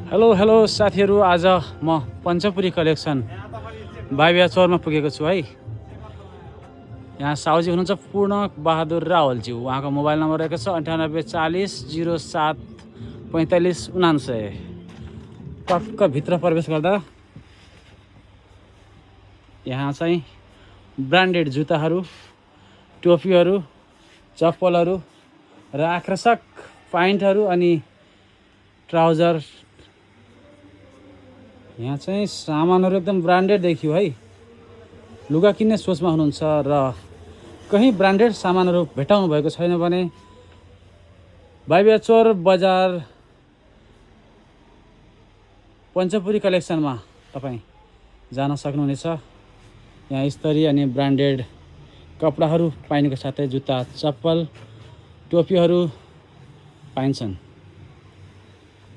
Hello साथीहरू, आज म पञ्चपुरी कलेक्सन बाइबिया चौरमा पुगेको छु है। यहाँ साउजी हुनुहुन्छ पूर्ण बहादुर रावलज्यू। उहाँको मोबाइल नम्बर रहेको छ 9840 07 45 99। टक्क भित्र प्रवेश गर्दा यहाँ चाहिँ ब्रान्डेड जुत्ताहरू, टोपीहरू, चप्पलहरू र आकर्षक प्यान्टहरू अनि ट्राउजर। यहाँ चाहिँ सामानहरू एकदम ब्रान्डेड देखियो है। लुगा किन्ने सोचमा हुनुहुन्छ र कहीँ ब्रान्डेड सामानहरू भेटाउनु भएको छैन भने बाइबिया चौर बजार पञ्चपुरी कलेक्सनमा तपाईँ जान सक्नुहुनेछ। यहाँ स्तरीय अनि ब्रान्डेड कपडाहरू पाइनुको साथै जुत्ता, चप्पल, टोपीहरू पाइन्छन्।